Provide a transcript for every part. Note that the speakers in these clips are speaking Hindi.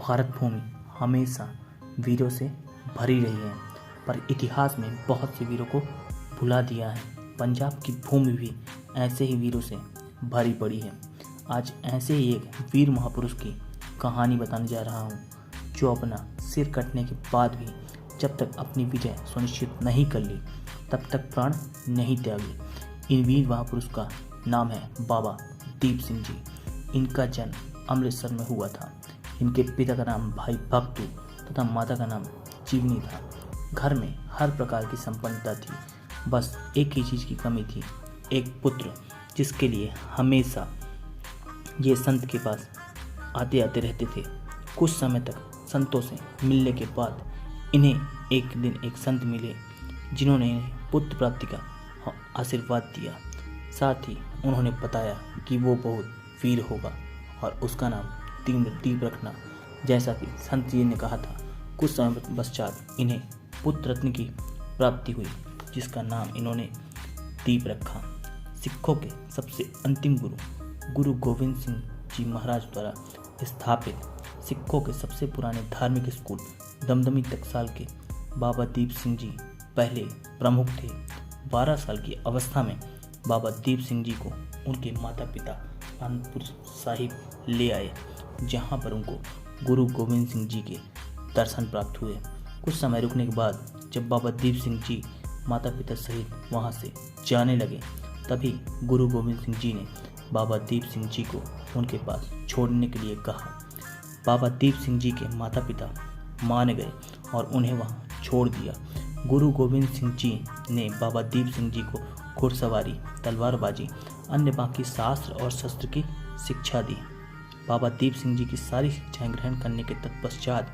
भारत भूमि हमेशा वीरों से भरी रही है, पर इतिहास में बहुत से वीरों को भुला दिया है। पंजाब की भूमि भी ऐसे ही वीरों से भरी पड़ी है। आज ऐसे ही एक वीर महापुरुष की कहानी बताने जा रहा हूँ, जो अपना सिर कटने के बाद भी जब तक अपनी विजय सुनिश्चित नहीं कर ली, तब तक प्राण नहीं त्यागी। इन वीर महापुरुष का नाम है बाबा दीप सिंह जी। इनका जन्म अमृतसर में हुआ था। इनके पिता का नाम भाई भगतू तथा माता का नाम जीवनी था। घर में हर प्रकार की संपन्नता थी, बस एक ही चीज़ की कमी थी, एक पुत्र, जिसके लिए हमेशा ये संत के पास आते आते रहते थे। कुछ समय तक संतों से मिलने के बाद इन्हें एक दिन एक संत मिले, जिन्होंने इन्हें पुत्र प्राप्ति का आशीर्वाद दिया। साथ ही उन्होंने बताया कि वो बहुत वीर होगा और उसका नाम दीप रखना। जैसा कि संत जी ने कहा था, कुछ समय पश्चात इन्हें पुत्र रत्न की प्राप्ति हुई, जिसका नाम इन्होंने दीप रखा। सिखों के सबसे अंतिम गुरु गोविंद सिंह जी महाराज द्वारा स्थापित सिखों के सबसे पुराने धार्मिक स्कूल दमदमी टकसाल के बाबा दीप सिंह जी पहले प्रमुख थे। 12 साल की अवस्था में बाबा दीप सिंह जी को उनके माता पिता आनंदपुर साहिब ले आए, जहां पर उनको गुरु गोविंद सिंह जी के दर्शन प्राप्त हुए। कुछ समय रुकने के बाद जब बाबा दीप सिंह जी माता पिता सहित वहां से जाने लगे, तभी गुरु गोविंद सिंह जी ने बाबा दीप सिंह जी को उनके पास छोड़ने के लिए कहा। बाबा दीप सिंह जी के माता पिता मान गए और उन्हें वहां छोड़ दिया। गुरु गोविंद सिंह जी ने बाबा दीप सिंह जी को घुड़सवारी, तलवारबाजी, अन्य बाकी शास्त्र और शस्त्र की शिक्षा दी। बाबा दीप सिंह जी की सारी शिक्षाएं ग्रहण करने के तत्पश्चात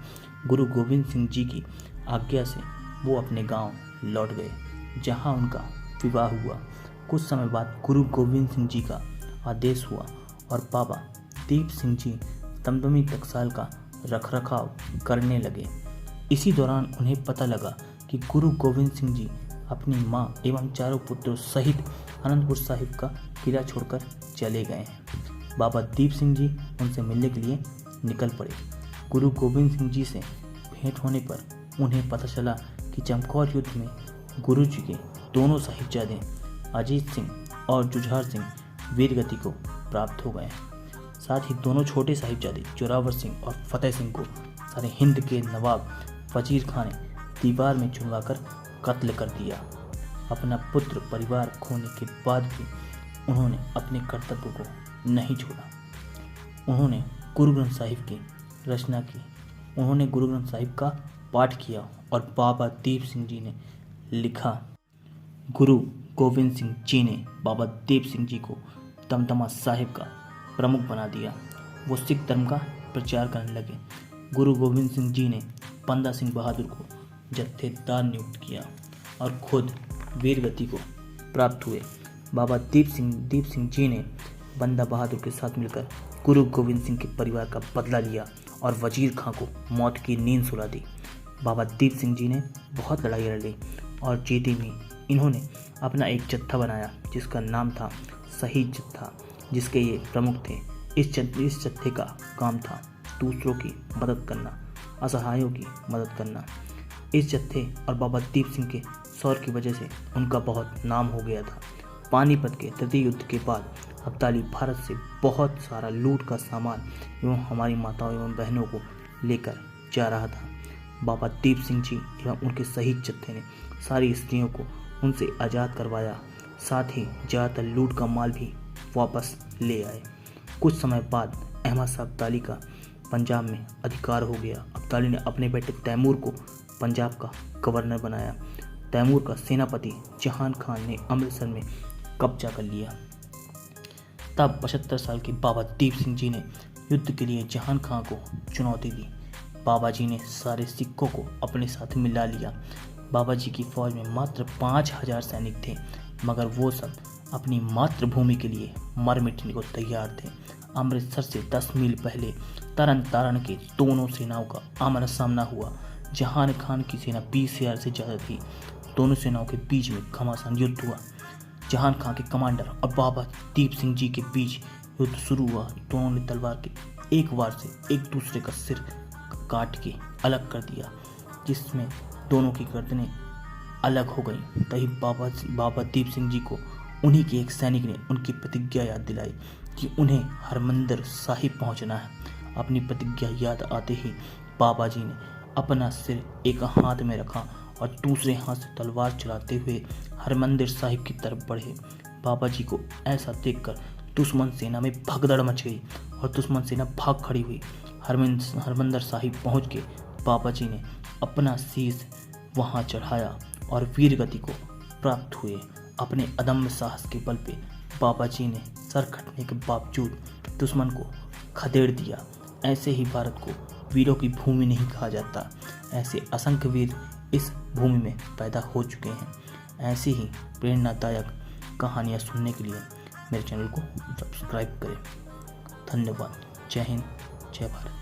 गुरु गोविंद सिंह जी की आज्ञा से वो अपने गांव लौट गए, जहां उनका विवाह हुआ। कुछ समय बाद गुरु गोविंद सिंह जी का आदेश हुआ और बाबा दीप सिंह जी दमदमी टकसाल का रखरखाव करने लगे। इसी दौरान उन्हें पता लगा कि गुरु गोविंद सिंह जी अपनी मां एवं चारों पुत्रों सहित आनंदपुर साहिब का किला छोड़कर चले गए हैं। बाबा दीप सिंह जी उनसे मिलने के लिए निकल पड़े। गुरु गोविंद सिंह जी से भेंट होने पर उन्हें पता चला कि चमकौर युद्ध में गुरु जी के दोनों साहिबजादे अजीत सिंह और जुझार सिंह वीरगति को प्राप्त हो गए। साथ ही दोनों छोटे साहिबजादे जोरावर सिंह और फतेह सिंह को सारे हिंद के नवाब वजीर खान ने दीवार में चुनवाकर कत्ल कर दिया। अपना पुत्र परिवार खोने के बाद भी उन्होंने अपने कर्तव्य को नहीं छोड़ा। उन्होंने गुरु ग्रंथ साहिब की रचना की। उन्होंने गुरु ग्रंथ साहिब का पाठ किया और बाबा दीप सिंह जी ने लिखा। गुरु गोविंद सिंह जी ने बाबा दीप सिंह जी को दमदमा साहिब का प्रमुख बना दिया। वो सिख धर्म का प्रचार करने लगे। गुरु गोविंद सिंह जी ने बंदा सिंह बहादुर को जत्थेदार नियुक्त किया और खुद वीरगति को प्राप्त हुए। बाबा दीप सिंह जी ने बंदा बहादुर के साथ मिलकर गुरु गोविंद सिंह के परिवार का बदला लिया और वजीर खां को मौत की नींद सुला दी। बाबा दीप सिंह जी ने बहुत लड़ाई लड़ी और जीती भी। इन्होंने अपना एक जत्था बनाया, जिसका नाम था शहीद जत्था, जिसके ये प्रमुख थे। इस जत्थे का काम था दूसरों की मदद करना, असहायों की मदद करना। इस जत्थे और बाबा दीप सिंह के शौर्य की वजह से उनका बहुत नाम हो गया था। पानीपत के तृतीय युद्ध के बाद अब्दाली भारत से बहुत सारा लूट का सामान एवं हमारी माताओं एवं बहनों को लेकर जा रहा था। बाबा दीप सिंह जी एवं उनके शहीद जत्थे ने सारी स्त्रियों को उनसे आज़ाद करवाया। साथ ही ज़्यादातर लूट का माल भी वापस ले आए। कुछ समय बाद अहमद शाह अब्दाली का पंजाब में अधिकार हो गया। अब्दाली ने अपने बेटे तैमूर को पंजाब का गवर्नर बनाया। तैमूर का सेनापति जहान खान ने अमृतसर में कब्जा कर लिया। तब 75 साल के बाबा दीप सिंह जी ने युद्ध के लिए जहान खान को चुनौती दी। बाबा जी ने सारे सिखों को अपने साथ मिला लिया। बाबा जी की फौज में मात्र 5000 सैनिक थे, मगर वो सब अपनी मातृभूमि के लिए मर मिटने को तैयार थे। अमृतसर से 10 मील पहले तरन तारण के दोनों सेनाओं का आमना सामना हुआ। जहान खान की सेना 20,000 से ज़्यादा थी। दोनों सेनाओं के बीच में घमासान युद्ध हुआ। जहान खान के कमांडर और बाबा दीप सिंह जी के बीच युद्ध शुरू हुआ। दोनों ने तलवार के एक वार से एक दूसरे का सिर काट के अलग कर दिया, जिसमें दोनों की गर्दनें अलग हो गई। तभी बाबा दीप सिंह जी को उन्हीं के एक सैनिक ने उनकी प्रतिज्ञा याद दिलाई कि उन्हें हरमंदिर साहिब पहुंचना है। अपनी प्रतिज्ञा याद आते ही बाबा जी ने अपना सिर एक हाथ में रखा और दूसरे हाथ से तलवार चलाते हुए हरमंदिर साहिब की तरफ बढ़े। बाबा जी को ऐसा देखकर दुश्मन सेना में भगदड़ मच गई और दुश्मन सेना भाग खड़ी हुई। हरमंदिर साहिब पहुंच के बाबा जी ने अपना शीश वहां चढ़ाया और वीर गति को प्राप्त हुए। अपने अदम्य साहस के बल पे बाबा जी ने सर कटने के बावजूद दुश्मन को खदेड़ दिया। ऐसे ही भारत को वीरों की भूमि नहीं कहा जाता। ऐसे असंख्य वीर इस भूमि में पैदा हो चुके हैं। ऐसी ही प्रेरणादायक कहानियाँ सुनने के लिए मेरे चैनल को सब्सक्राइब करें। धन्यवाद। जय हिंद, जय भारत।